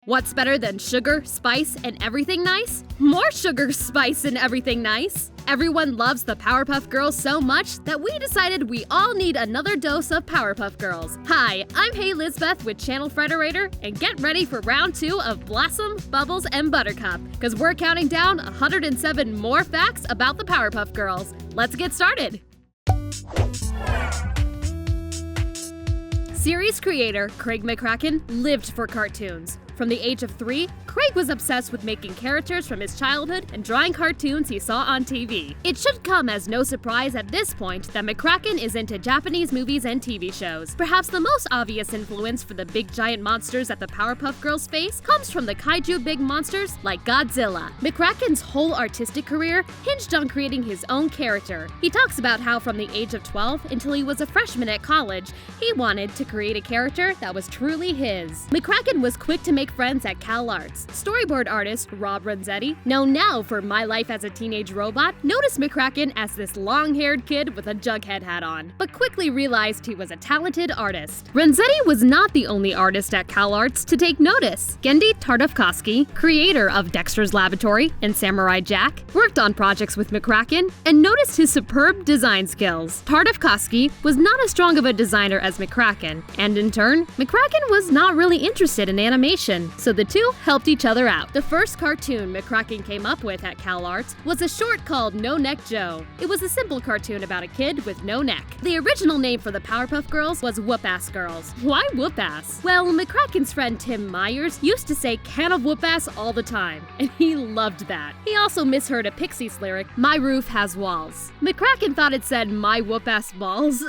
What's better than sugar, spice, and everything nice? More sugar, spice, and everything nice! Everyone loves the Powerpuff Girls so much that we decided we all need another dose of Powerpuff Girls. Hi, I'm haylizbeth with ChannelFrederator, and get ready for round 2 of Blossom, Bubbles, and Buttercup, because we're counting down 107 more facts about the Powerpuff Girls. Let's get started! Series creator Craig McCracken lived for cartoons. From the age of 3, Craig was obsessed with making characters from his childhood and drawing cartoons he saw on TV. It should come as no surprise at this point that McCracken is into Japanese movies and TV shows. Perhaps the most obvious influence for the big giant monsters that the Powerpuff Girls face comes from the kaiju big monsters like Godzilla. McCracken's whole artistic career hinged on creating his own character. He talks about how from the age of 12 until he was a freshman at college, he wanted to create a character that was truly his. McCracken was quick to make friends at CalArts. Storyboard artist Rob Renzetti, known now for My Life as a Teenage Robot, noticed McCracken as this long-haired kid with a Jughead hat on, but quickly realized he was a talented artist. Renzetti was not the only artist at CalArts to take notice. Genndy Tartakovsky, creator of Dexter's Laboratory and Samurai Jack, worked on projects with McCracken and noticed his superb design skills. Tartakovsky was not as strong of a designer as McCracken, and in turn, McCracken was not really interested in animation. So the two helped each other out. The first cartoon McCracken came up with at CalArts was a short called No Neck Joe. It was a simple cartoon about a kid with no neck. The original name for the Powerpuff Girls was Whoop-Ass Girls. Why Whoop-Ass? Well, McCracken's friend Tim Myers used to say "can of whoop-ass" all the time, and he loved that. He also misheard a Pixies lyric, "My roof has walls." McCracken thought it said "my whoop-ass balls."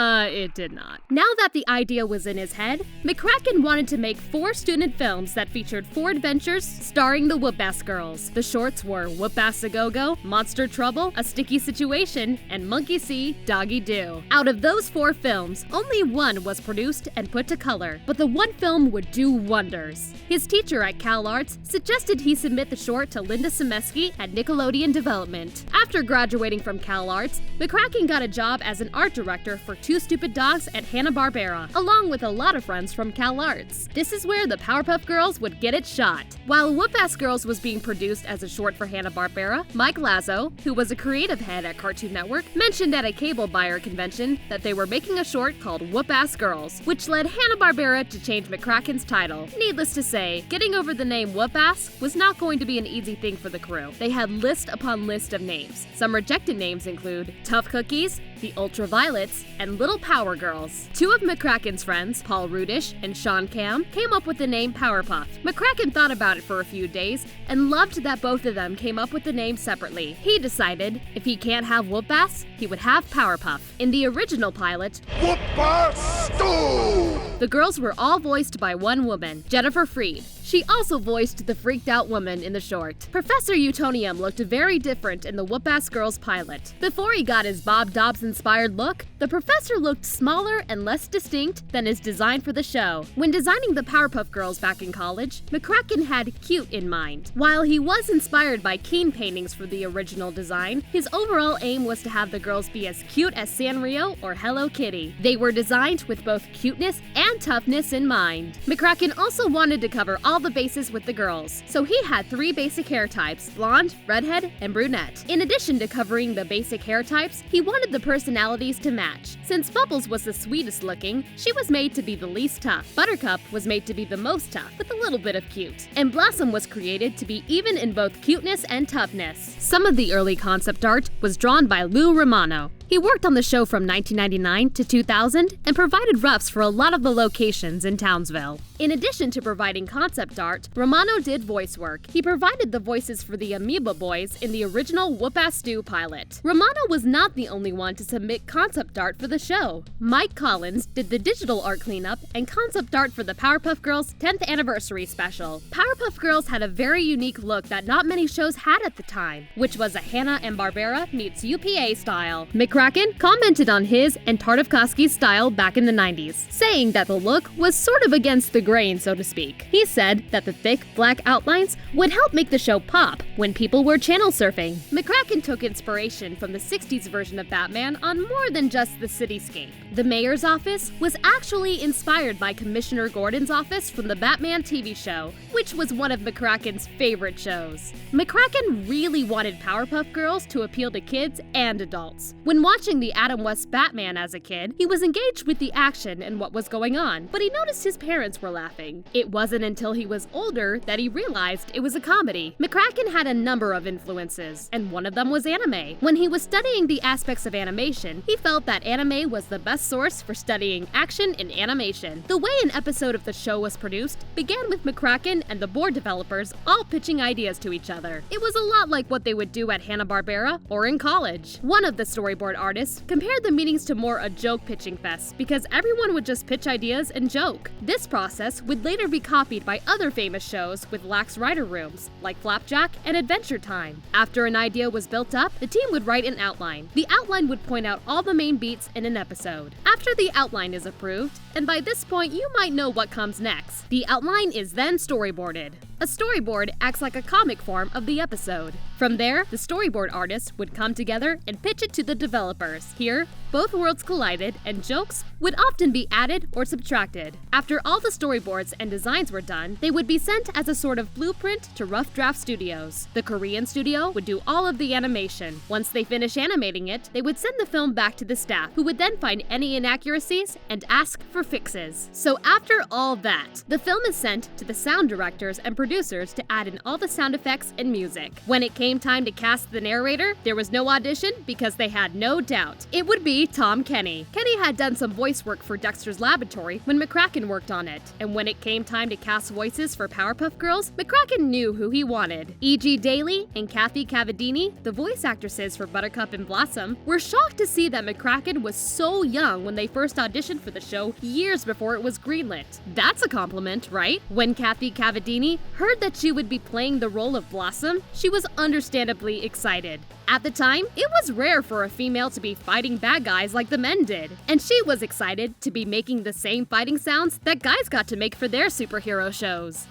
It did not. Now that the idea was in his head, McCracken wanted to make 4 student films that featured 4 adventures starring the Whoop-Ass Girls. The shorts were Whoop-Ass A Go-Go, Monster Trouble, A Sticky Situation, and Monkey See, Doggy Do. Out of those 4 films, only one was produced and put to color, but the one film would do wonders. His teacher at CalArts suggested he submit the short to Linda Semeski at Nickelodeon Development. After graduating from CalArts, McCracken got a job as an art director for Two Stupid Dogs at Hanna-Barbera, along with a lot of friends from CalArts. This is where the Powerpuff Girls would get its shot. While Whoop-Ass Girls was being produced as a short for Hanna-Barbera, Mike Lazo, who was a creative head at Cartoon Network, mentioned at a cable buyer convention that they were making a short called Whoop-Ass Girls, which led Hanna-Barbera to change McCracken's title. Needless to say, getting over the name Whoop-Ass was not going to be an easy thing for the crew. They had list upon list of names. Some rejected names include Tough Cookies, the Ultraviolets, and Little Power Girls. 2 of McCracken's friends, Paul Rudish and Sean Cam, came up with the name Powerpuff. McCracken thought about it for a few days and loved that both of them came up with the name separately. He decided if he can't have Whoop-Ass, he would have Powerpuff. In the original pilot, Whoop-Ass Stew! The girls were all voiced by one woman, Jennifer Freed. She also voiced the freaked out woman in the short. Professor Utonium looked very different in the Whoop-Ass Girls pilot. Before he got his Bob Dobbs-inspired look, the professor looked smaller and less distinct than his design for the show. When designing the Powerpuff Girls back in college, McCracken had cute in mind. While he was inspired by Keen paintings for the original design, his overall aim was to have the girls be as cute as Sanrio or Hello Kitty. They were designed with both cuteness and toughness in mind. McCracken also wanted to cover all the bases with the girls, so he had 3 basic hair types: blonde, redhead, and brunette. In addition to covering the basic hair types, he wanted the personalities to match. Since Bubbles was the sweetest looking, she was made to be the least tough. Buttercup was made to be the most tough, with a little bit of cute. And Blossom was created to be even in both cuteness and toughness. Some of the early concept art was drawn by Lou Romano. He worked on the show from 1999 to 2000 and provided roughs for a lot of the locations in Townsville. In addition to providing concept art, Romano did voice work. He provided the voices for the Amoeba Boys in the original Whoop-Ass Stew pilot. Romano was not the only one to submit concept art for the show. Mike Collins did the digital art cleanup and concept art for the Powerpuff Girls 10th anniversary special. Powerpuff Girls had a very unique look that not many shows had at the time, which was a Hanna-Barbera meets UPA style. McCracken commented on his and Tartakovsky's style back in the 90s, saying that the look was sort of against the grain, so to speak. He said that the thick, black outlines would help make the show pop when people were channel surfing. McCracken took inspiration from the 60s version of Batman on more than just the cityscape. The mayor's office was actually inspired by Commissioner Gordon's office from the Batman TV show, which was one of McCracken's favorite shows. McCracken really wanted Powerpuff Girls to appeal to kids and adults. When watching the Adam West Batman as a kid, he was engaged with the action and what was going on, but he noticed his parents were laughing. It wasn't until he was older that he realized it was a comedy. McCracken had a number of influences, and one of them was anime. When he was studying the aspects of animation, he felt that anime was the best source for studying action in animation. The way an episode of the show was produced began with McCracken and the board developers all pitching ideas to each other. It was a lot like what they would do at Hanna-Barbera or in college. One of the storyboard artists compared the meetings to more a joke pitching fest because everyone would just pitch ideas and joke. This process would later be copied by other famous shows with lax writer rooms, like Flapjack and Adventure Time. After an idea was built up, the team would write an outline. The outline would point out all the main beats in an episode. After the outline is approved, and by this point you might know what comes next, the outline is then storyboarded. A storyboard acts like a comic form of the episode. From there, the storyboard artists would come together and pitch it to the developers. Here, both worlds collided and jokes would often be added or subtracted. After all the storyboards and designs were done, they would be sent as a sort of blueprint to Rough Draft Studios. The Korean studio would do all of the animation. Once they finish animating it, they would send the film back to the staff, who would then find any inaccuracies and ask for fixes. So after all that, the film is sent to the sound directors and producers to add in all the sound effects and music. When it came time to cast the narrator, there was no audition because they had no doubt. It would be Tom Kenny. Kenny had done some voice work for Dexter's Laboratory when McCracken worked on it, and when it came time to cast voices for Powerpuff Girls, McCracken knew who he wanted. E.G. Daly and Kathy Cavadini, the voice actresses for Buttercup and Blossom, were shocked to see that McCracken was so young when they first auditioned for the show years before it was greenlit. That's a compliment, right? When Kathy Cavadini heard that she would be playing the role of Blossom, she was understandably excited. At the time, it was rare for a female to be fighting bad guys like the men did, and she was excited to be making the same fighting sounds that guys got to make for their superhero shows.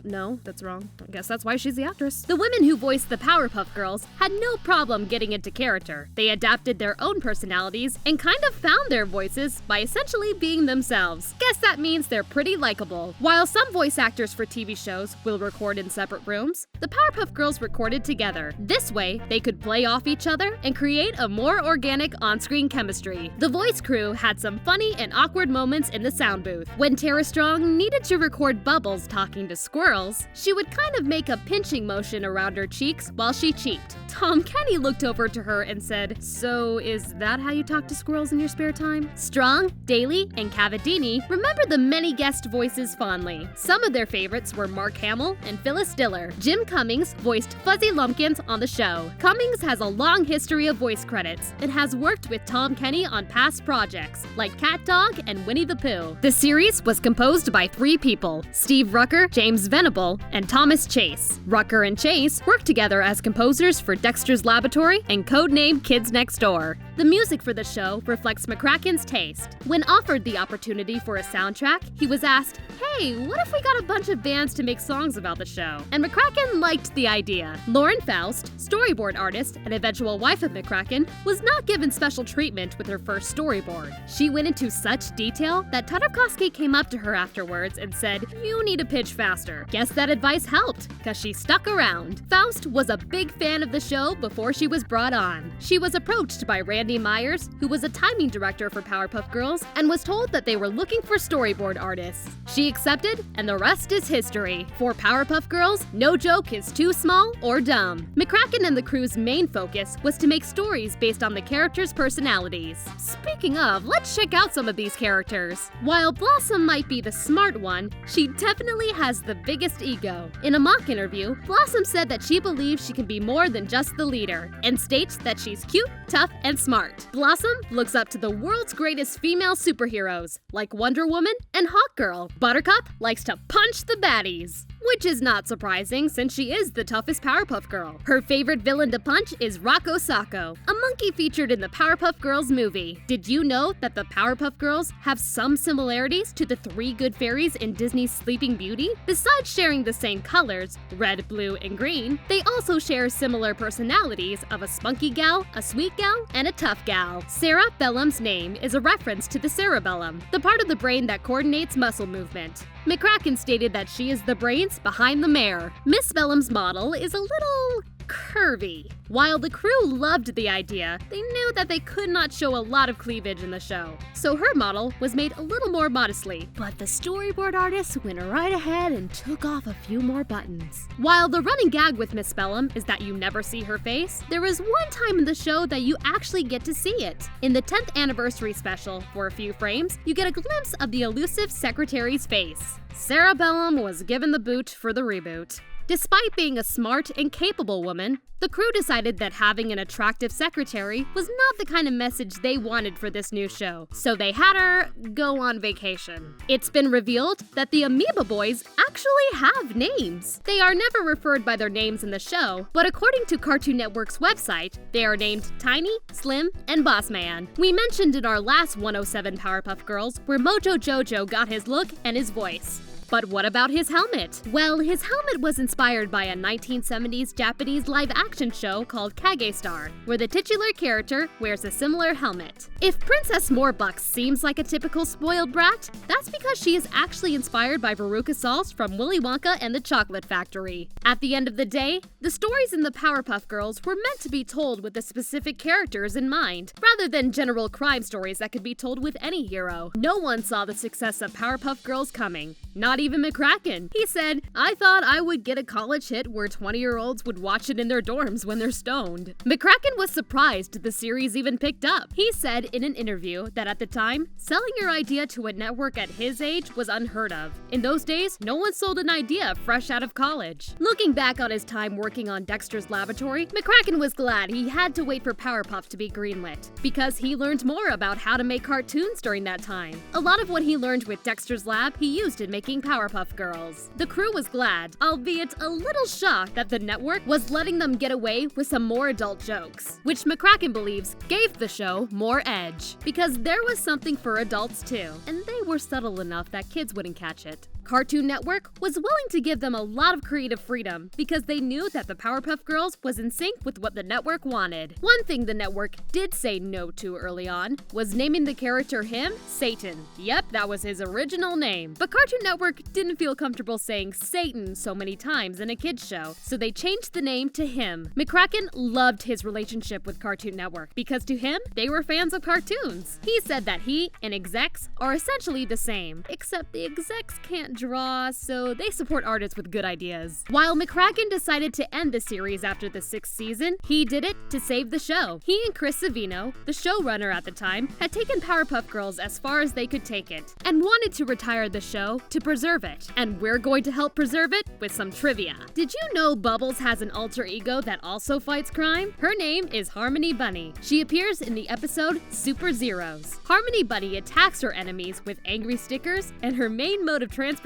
No, that's wrong. I guess that's why she's the actress. The women who voiced the Powerpuff Girls had no problem getting into character. They adapted their own personalities and kind of found their voices by essentially being themselves. Guess that means they're pretty likable. While some voice actors for TV shows will record in separate rooms, the Powerpuff Girls recorded together. This way, they could play off each other and create a more organic on-screen chemistry. The voice crew had some funny and awkward moments in the sound booth. When Tara Strong needed to record Bubbles talking to squirrels, she would kind of make a pinching motion around her cheeks while she cheeped. Tom Kenny looked over to her and said, "So is that how you talk to squirrels in your spare time?" Strong, Daly, and Cavadini remember the many guest voices fondly. Some of their favorites were Mark Hamill and Phyllis Diller. Jim Cummings voiced Fuzzy Lumpkins on the show. Cummings has a long history of voice credits and has worked with Tom Kenny on past projects like Cat Dog and Winnie the Pooh. The series was composed by 3 people: Steve Rucker, James Venable, and Thomas Chase. Rucker and Chase worked together as composers for Dexter's Laboratory and codename Kids Next Door. The music for the show reflects McCracken's taste. When offered the opportunity for a soundtrack, he was asked, "Hey, what if we got a bunch of bands to make songs about the show?" And McCracken liked the idea. Lauren Faust, storyboard artist and eventual wife of McCracken, was not given special treatment with her first storyboard. She went into such detail that Tartakovsky came up to her afterwards and said, "You need to pitch faster." Guess that advice helped, because she stuck around. Faust was a big fan of the show before she was brought on. She was approached by Randy Myers, who was a timing director for Powerpuff Girls, and was told that they were looking for storyboard artists. She accepted, and the rest is history. For Powerpuff Girls, no joke is too small or dumb. McCracken and the crew's main focus was to make stories based on the characters' personalities. Speaking of, let's check out some of these characters. While Blossom might be the smart one, she definitely has the biggest ego. In a mock interview, Blossom said that she believes she can be more than just the leader, and states that she's cute, tough, and smart. Blossom looks up to the world's greatest female superheroes, like Wonder Woman and Hawkgirl. Buttercup likes to punch the baddies. which is not surprising since she is the toughest Powerpuff Girl. Her favorite villain to punch is Rocco Sacco, a monkey featured in the Powerpuff Girls movie. Did you know that the Powerpuff Girls have some similarities to the three good fairies in Disney's Sleeping Beauty? Besides sharing the same colors, red, blue, and green, they also share similar personalities of a spunky gal, a sweet gal, and a tough gal. Sarah Bellum's name is a reference to the cerebellum, the part of the brain that coordinates muscle movement. McCracken stated that she is the brains behind the mare. Miss Bellum's model is a little curvy. While the crew loved the idea, they knew that they could not show a lot of cleavage in the show, so her model was made a little more modestly. But the storyboard artist went right ahead and took off a few more buttons. While the running gag with Miss Bellum is that you never see her face, there is one time in the show that you actually get to see it. In the 10th anniversary special, for a few frames, you get a glimpse of the elusive secretary's face. Sarah Bellum was given the boot for the reboot. Despite being a smart and capable woman, the crew decided that having an attractive secretary was not the kind of message they wanted for this new show, so they had her go on vacation. It's been revealed that the Amoeba Boys actually have names. They are never referred by their names in the show, but according to Cartoon Network's website, they are named Tiny, Slim, and Boss Man. We mentioned in our last 107 Powerpuff Girls where Mojo Jojo got his look and his voice. But what about his helmet? Well, his helmet was inspired by a 1970s Japanese live-action show called Kage-Star, where the titular character wears a similar helmet. If Princess Morbucks seems like a typical spoiled brat, that's because she is actually inspired by Veruca Salt from Willy Wonka and the Chocolate Factory. At the end of the day, the stories in the Powerpuff Girls were meant to be told with the specific characters in mind, rather than general crime stories that could be told with any hero. No one saw the success of Powerpuff Girls coming. Not even McCracken. He said, "I thought I would get a college hit where 20-year-olds would watch it in their dorms when they're stoned." McCracken was surprised the series even picked up. He said in an interview that at the time, selling your idea to a network at his age was unheard of. In those days, no one sold an idea fresh out of college. Looking back on his time working on Dexter's Laboratory, McCracken was glad he had to wait for Powerpuff to be greenlit, because he learned more about how to make cartoons during that time. A lot of what he learned with Dexter's Lab, he used in making Powerpuff Girls. The crew was glad, albeit a little shocked that the network was letting them get away with some more adult jokes, which McCracken believes gave the show more edge, because there was something for adults too, and they were subtle enough that kids wouldn't catch it. Cartoon Network was willing to give them a lot of creative freedom because they knew that the Powerpuff Girls was in sync with what the network wanted. One thing the network did say no to early on was naming the character him Satan. Yep, that was his original name. But Cartoon Network didn't feel comfortable saying Satan so many times in a kids show, so they changed the name to him. McCracken loved his relationship with Cartoon Network because to him, they were fans of cartoons. He said that he and execs are essentially the same, except the execs can't draw, so they support artists with good ideas. While McCracken decided to end the series after the 6th season, he did it to save the show. He and Chris Savino, the showrunner at the time, had taken Powerpuff Girls as far as they could take it, and wanted to retire the show to preserve it. And we're going to help preserve it with some trivia. Did you know Bubbles has an alter ego that also fights crime? Her name is Harmony Bunny. She appears in the episode Super Zeros. Harmony Bunny attacks her enemies with angry stickers, and her main mode of transportation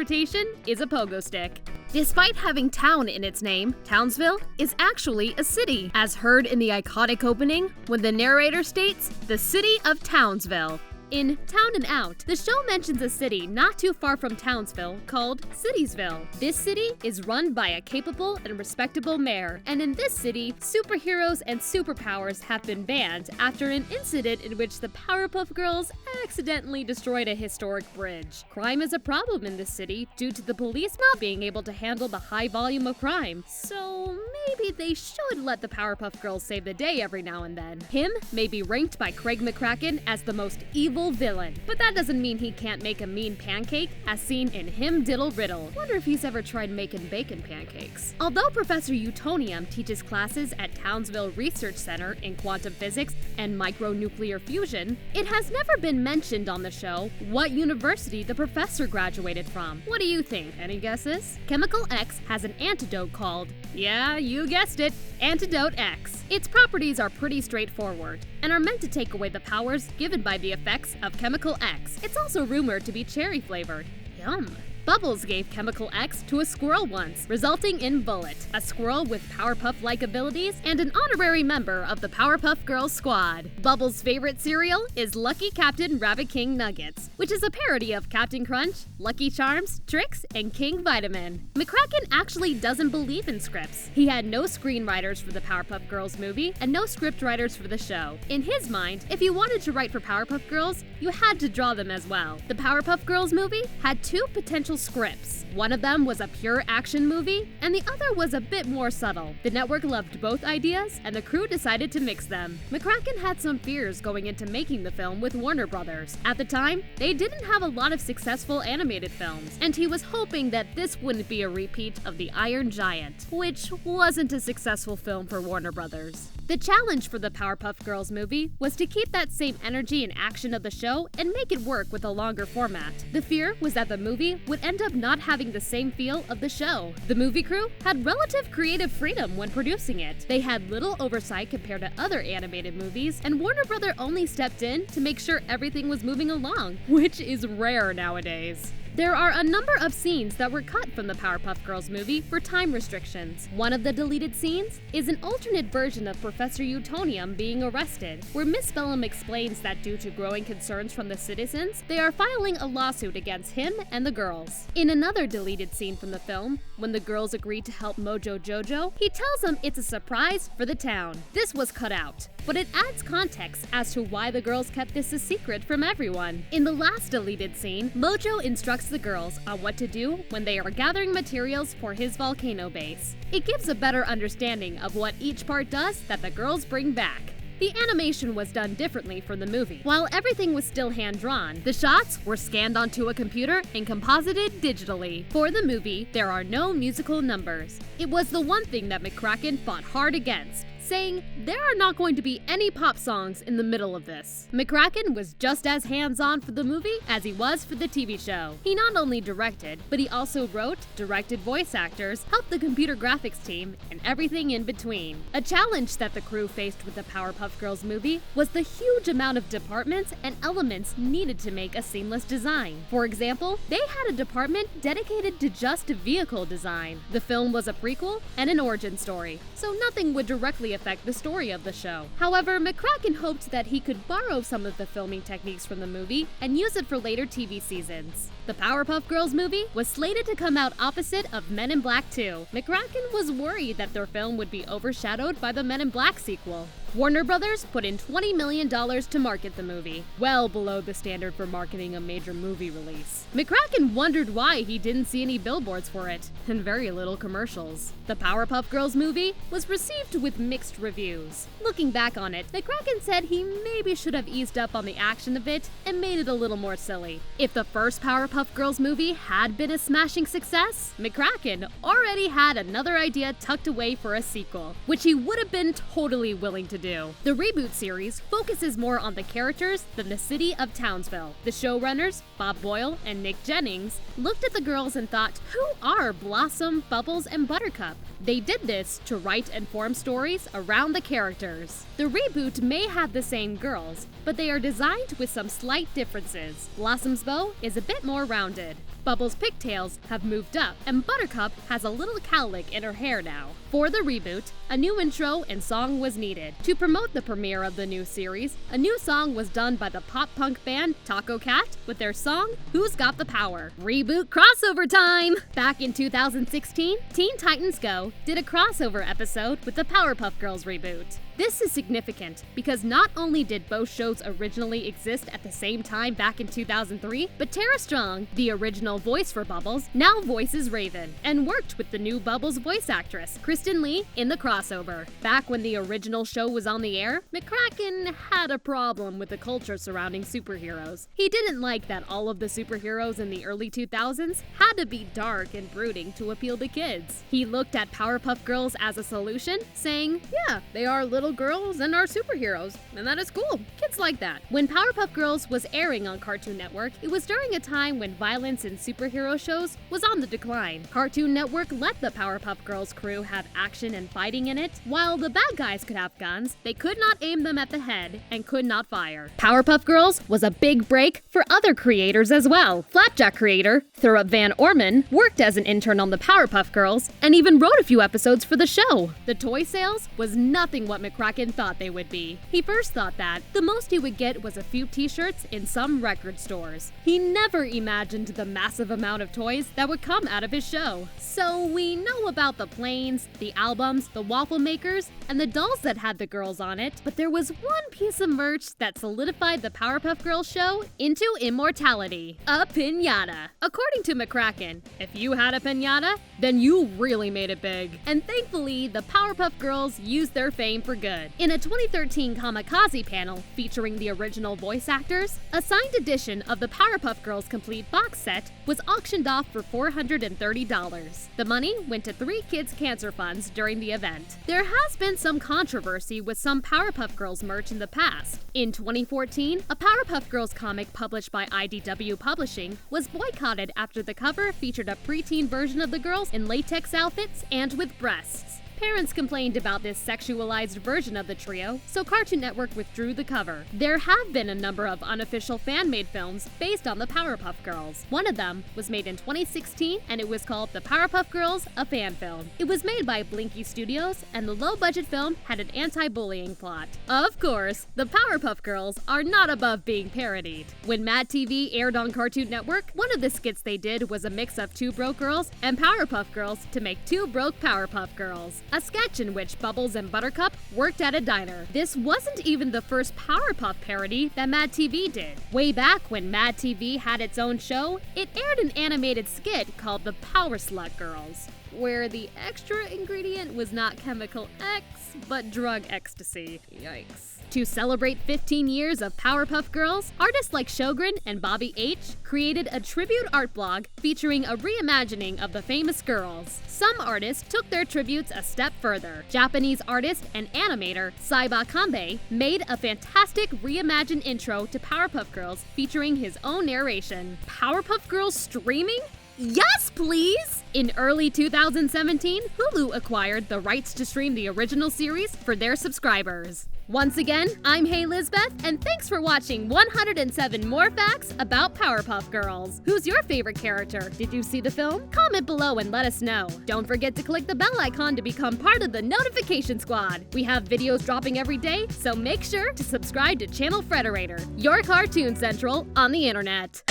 is a pogo stick. Despite having town in its name, Townsville is actually a city, as heard in the iconic opening when the narrator states, "The city of Townsville." In Town and Out, the show mentions a city not too far from Townsville called Citiesville. This city is run by a capable and respectable mayor, and in this city, superheroes and superpowers have been banned after an incident in which the Powerpuff Girls accidentally destroyed a historic bridge. Crime is a problem in this city due to the police not being able to handle the high volume of crime, so maybe they should let the Powerpuff Girls save the day every now and then. Him may be ranked by Craig McCracken as the most evil villain, but that doesn't mean he can't make a mean pancake, as seen in Him Diddle Riddle. Wonder if he's ever tried making bacon pancakes. Although Professor Utonium teaches classes at Townsville Research Center in quantum physics and micronuclear fusion, it has never been mentioned on the show what university the professor graduated from. What do you think? Any guesses? Chemical X has an antidote called, yeah, you guessed it, Antidote X. Its properties are pretty straightforward and are meant to take away the powers given by the effects of Chemical X. It's also rumored to be cherry flavored. Yum. Bubbles gave Chemical X to a squirrel once, resulting in Bullet, a squirrel with Powerpuff-like abilities and an honorary member of the Powerpuff Girls squad. Bubbles' favorite cereal is Lucky Captain Rabbit King Nuggets, which is a parody of Captain Crunch, Lucky Charms, Trix, and King Vitamin. McCracken actually doesn't believe in scripts. He had no screenwriters for the Powerpuff Girls movie and no scriptwriters for the show. In his mind, if you wanted to write for Powerpuff Girls, you had to draw them as well. The Powerpuff Girls movie had two potential scripts. One of them was a pure action movie, and the other was a bit more subtle. The network loved both ideas, and the crew decided to mix them. McCracken had some fears going into making the film with Warner Brothers. At the time, they didn't have a lot of successful animated films, and he was hoping that this wouldn't be a repeat of The Iron Giant, which wasn't a successful film for Warner Brothers. The challenge for the Powerpuff Girls movie was to keep that same energy and action of the show and make it work with a longer format. The fear was that the movie would end up not having the same feel of the show. The movie crew had relative creative freedom when producing it. They had little oversight compared to other animated movies, and Warner Brother only stepped in to make sure everything was moving along, which is rare nowadays. There are a number of scenes that were cut from the Powerpuff Girls movie for time restrictions. One of the deleted scenes is an alternate version of Professor Utonium being arrested, where Miss Bellum explains that due to growing concerns from the citizens, they are filing a lawsuit against him and the girls. In another deleted scene from the film, when the girls agree to help Mojo Jojo, he tells them it's a surprise for the town. This was cut out, but it adds context as to why the girls kept this a secret from everyone. In the last deleted scene, Mojo instructs the girls on what to do when they are gathering materials for his volcano base. It gives a better understanding of what each part does that the girls bring back. The animation was done differently from the movie. While everything was still hand-drawn, the shots were scanned onto a computer and composited digitally. For the movie, there are no musical numbers. It was the one thing that McCracken fought hard against, saying there are not going to be any pop songs in the middle of this. McCracken was just as hands-on for the movie as he was for the TV show. He not only directed, but he also wrote, directed voice actors, helped the computer graphics team, and everything in between. A challenge that the crew faced with the Powerpuff Girls movie was the huge amount of departments and elements needed to make a seamless design. For example, they had a department dedicated to just vehicle design. The film was a prequel and an origin story, so nothing would directly affect the story of the show. However, McCracken hoped that he could borrow some of the filming techniques from the movie and use it for later TV seasons. The Powerpuff Girls movie was slated to come out opposite of Men in Black 2. McCracken was worried that their film would be overshadowed by the Men in Black sequel. Warner Brothers put in $20 million to market the movie, well below the standard for marketing a major movie release. McCracken wondered why he didn't see any billboards for it, and very little commercials. The Powerpuff Girls movie was received with mixed reviews. Looking back on it, McCracken said he maybe should have eased up on the action a bit and made it a little more silly. If the first Powerpuff Girls movie had been a smashing success, McCracken already had another idea tucked away for a sequel, which he would have been totally willing to do. The Reboot series focuses more on the characters than the city of Townsville. The showrunners, Bob Boyle and Nick Jennings, looked at the girls and thought, who are Blossom, Bubbles, and Buttercup? They did this to write and form stories around the characters. The Reboot may have the same girls, but they are designed with some slight differences. Blossom's bow is a bit more rounded. Bubbles' pigtails have moved up, and Buttercup has a little cowlick in her hair now. For the Reboot, a new intro and song was needed. To promote the premiere of the new series, a new song was done by the pop-punk band Taco Cat with their song, Who's Got the Power? Reboot crossover time! Back in 2016, Teen Titans Go did a crossover episode with the Powerpuff Girls reboot. This is significant because not only did both shows originally exist at the same time back in 2003, but Tara Strong, the original voice for Bubbles, now voices Raven, and worked with the new Bubbles voice actress, Kristen Lee, in the crossover. Back when the original show was on the air, McCracken had a problem with the culture surrounding superheroes. He didn't like that all of the superheroes in the early 2000s had to be dark and brooding to appeal to kids. He looked at Powerpuff Girls as a solution, saying, yeah, they are little little girls and are superheroes, and that is cool. Kids like that. When Powerpuff Girls was airing on Cartoon Network, it was during a time when violence in superhero shows was on the decline. Cartoon Network let the Powerpuff Girls crew have action and fighting in it. While the bad guys could have guns, they could not aim them at the head and could not fire. Powerpuff Girls was a big break for other creators as well. Flapjack creator Thurop Van Orman worked as an intern on the Powerpuff Girls and even wrote a few episodes for the show. The toy sales was nothing what McCracken thought they would be. He first thought that the most he would get was a few t-shirts in some record stores. He never imagined the massive amount of toys that would come out of his show. So we know about the planes, the albums, the waffle makers, and the dolls that had the girls on it, but there was one piece of merch that solidified the Powerpuff Girls show into immortality: a piñata. According to McCracken, if you had a piñata, then you really made it big. And thankfully, the Powerpuff Girls used their fame for good. In a 2013 Kamikaze panel featuring the original voice actors, a signed edition of the Powerpuff Girls complete box set was auctioned off for $430. The money went to 3 kids' cancer funds during the event. There has been some controversy with some Powerpuff Girls merch in the past. In 2014, a Powerpuff Girls comic published by IDW Publishing was boycotted after the cover featured a preteen version of the girls in latex outfits and with breasts. Parents complained about this sexualized version of the trio, so Cartoon Network withdrew the cover. There have been a number of unofficial fan-made films based on the Powerpuff Girls. One of them was made in 2016, and it was called The Powerpuff Girls, a Fan Film. It was made by Blinky Studios, and the low-budget film had an anti-bullying plot. Of course, the Powerpuff Girls are not above being parodied. When Mad TV aired on Cartoon Network, one of the skits they did was a mix of 2 broke girls and Powerpuff Girls to make 2 broke Powerpuff Girls. A sketch in which Bubbles and Buttercup worked at a diner. This wasn't even the first Powerpuff parody that Mad TV did. Way back when Mad TV had its own show, it aired an animated skit called the Power Slut Girls, where the extra ingredient was not chemical X, but drug ecstasy. Yikes. To celebrate 15 years of Powerpuff Girls, artists like Sjogren and Bobby H. created a tribute art blog featuring a reimagining of the famous girls. Some artists took their tributes a step further. Japanese artist and animator Saiba Kanbei made a fantastic reimagined intro to Powerpuff Girls featuring his own narration. Powerpuff Girls streaming? Yes, please! In early 2017, Hulu acquired the rights to stream the original series for their subscribers. Once again, I'm haylizbeth, and thanks for watching 107 more facts about Powerpuff Girls. Who's your favorite character? Did you see the film? Comment below and let us know. Don't forget to click the bell icon to become part of the notification squad. We have videos dropping every day, so make sure to subscribe to ChannelFrederator, your cartoon central on the internet.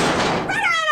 Frederator!